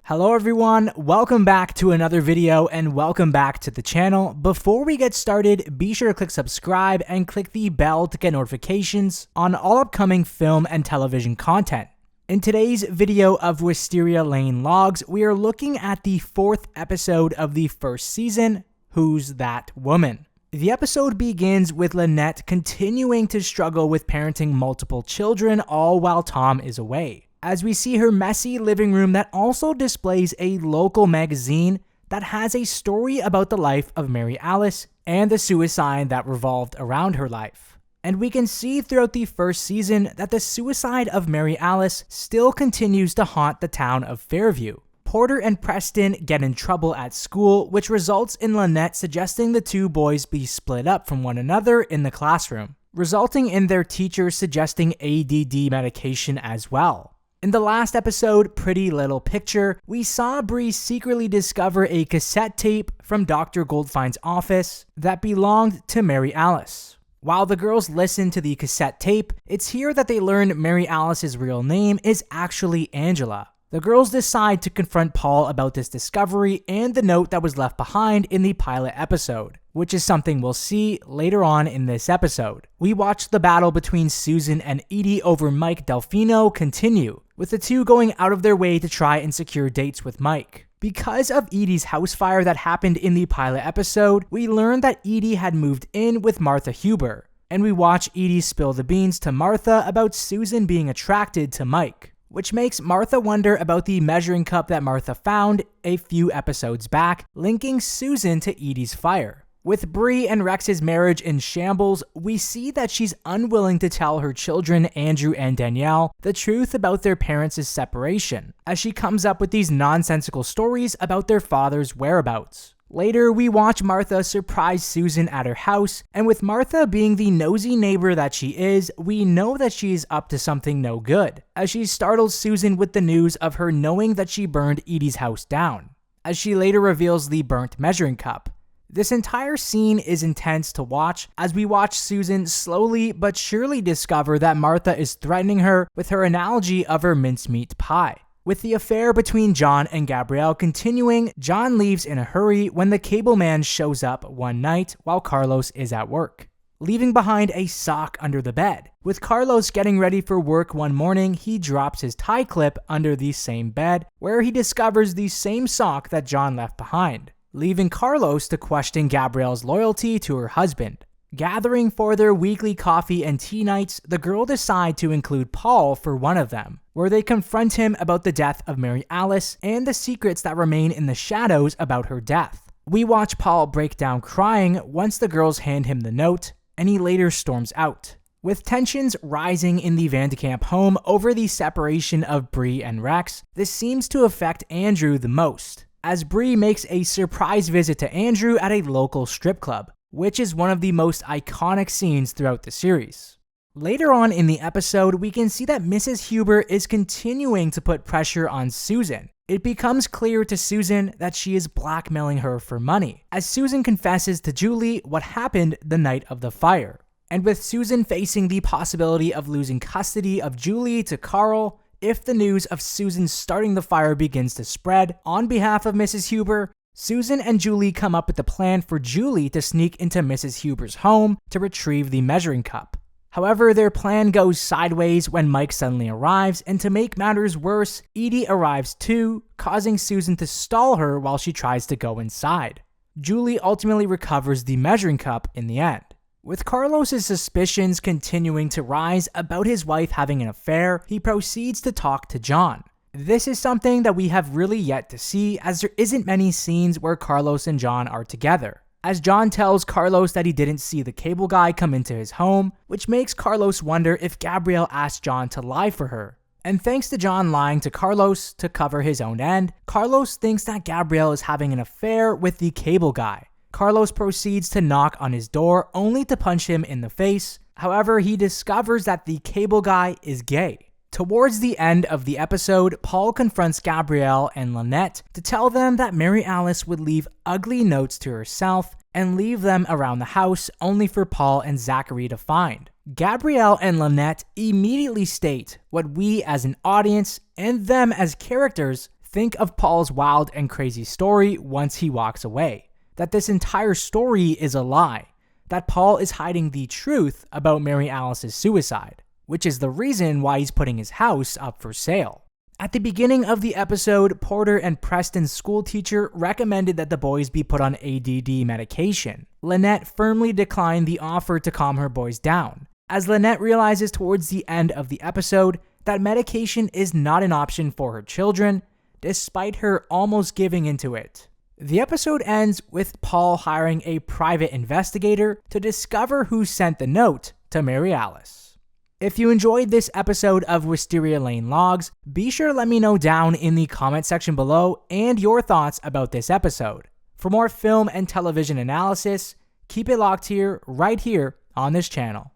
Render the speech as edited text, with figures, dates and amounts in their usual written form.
Hello everyone, welcome back to another video and welcome back to the channel. Before we get started, be sure to click subscribe and click the bell to get notifications on all upcoming film and television content. In today's video of Wisteria Lane Logs, we are looking at the 4th episode of the first season, Who's That Woman? The episode begins with Lynette continuing to struggle with parenting multiple children, all while Tom is away, as we see her messy living room that also displays a local magazine that has a story about the life of Mary Alice and the suicide that revolved around her life. And we can see throughout the first season that the suicide of Mary Alice still continues to haunt the town of Fairview. Porter and Preston get in trouble at school, which results in Lynette suggesting the two boys be split up from one another in the classroom, resulting in their teacher suggesting ADD medication as well. In the last episode, Pretty Little Picture, we saw Bree secretly discover a cassette tape from Dr. Goldfine's office that belonged to Mary Alice. While the girls listen to the cassette tape, it's here that they learn Mary Alice's real name is actually Angela. The girls decide to confront Paul about this discovery and the note that was left behind in the pilot episode, which is something we'll see later on in this episode. We watch the battle between Susan and Edie over Mike Delfino continue, with the two going out of their way to try and secure dates with Mike. Because of Edie's house fire that happened in the pilot episode, we learned that Edie had moved in with Martha Huber, and we watch Edie spill the beans to Martha about Susan being attracted to Mike, which makes Martha wonder about the measuring cup that Martha found a few episodes back, linking Susan to Edie's fire. With Bree and Rex's marriage in shambles, we see that she's unwilling to tell her children, Andrew and Danielle, the truth about their parents' separation, as she comes up with these nonsensical stories about their father's whereabouts. Later, we watch Martha surprise Susan at her house, and with Martha being the nosy neighbor that she is, we know that she is up to something no good, as she startles Susan with the news of her knowing that she burned Edie's house down, as she later reveals the burnt measuring cup. This entire scene is intense to watch as we watch Susan slowly but surely discover that Martha is threatening her with her analogy of her mincemeat pie. With the affair between John and Gabrielle continuing, John leaves in a hurry when the cable man shows up one night while Carlos is at work, leaving behind a sock under the bed. With Carlos getting ready for work one morning, he drops his tie clip under the same bed, where he discovers the same sock that John left behind, leaving Carlos to question Gabrielle's loyalty to her husband. Gathering for their weekly coffee and tea nights, the girl decide to include Paul for one of them, where they confront him about the death of Mary Alice and the secrets that remain in the shadows about her death. We watch Paul break down crying once the girls hand him the note, and he later storms out. With tensions rising in the Vandekamp home over the separation of Bree and Rex, this seems to affect Andrew the most, as Bree makes a surprise visit to Andrew at a local strip club, which is one of the most iconic scenes throughout the series. Later on in the episode, we can see that Mrs. Huber is continuing to put pressure on Susan. It becomes clear to Susan that she is blackmailing her for money, as Susan confesses to Julie what happened the night of the fire. And with Susan facing the possibility of losing custody of Julie to Carl if the news of Susan starting the fire begins to spread on behalf of Mrs. Huber, Susan and Julie come up with a plan for Julie to sneak into Mrs. Huber's home to retrieve the measuring cup. However, their plan goes sideways when Mike suddenly arrives, and to make matters worse, Edie arrives too, causing Susan to stall her while she tries to go inside. Julie ultimately recovers the measuring cup in the end. With Carlos's suspicions continuing to rise about his wife having an affair, he proceeds to talk to John. This is something that we have really yet to see, as there isn't many scenes where Carlos and John are together, as John tells Carlos that he didn't see the cable guy come into his home, which makes Carlos wonder if Gabrielle asked John to lie for her. And thanks to John lying to Carlos to cover his own end, Carlos thinks that Gabrielle is having an affair with the cable guy. Carlos proceeds to knock on his door only to punch him in the face. However, he discovers that the cable guy is gay. Towards the end of the episode, Paul confronts Gabrielle and Lynette to tell them that Mary Alice would leave ugly notes to herself and leave them around the house only for Paul and Zachary to find. Gabrielle and Lynette immediately state what we as an audience and them as characters Think of Paul's wild and crazy story once he walks away. That this entire story is a lie. That Paul is hiding the truth about Mary Alice's suicide, which is the reason why he's putting his house up for sale. At the beginning of the episode, Porter and Preston's school teacher recommended that the boys be put on ADD medication. Lynette firmly declined the offer to calm her boys down, as Lynette realizes towards the end of the episode that medication is not an option for her children, despite her almost giving into it. The episode ends with Paul hiring a private investigator to discover who sent the note to Mary Alice. If you enjoyed this episode of Wisteria Lane Logs, be sure to let me know down in the comment section below and your thoughts about this episode. For more film and television analysis, keep it locked here, right here on this channel.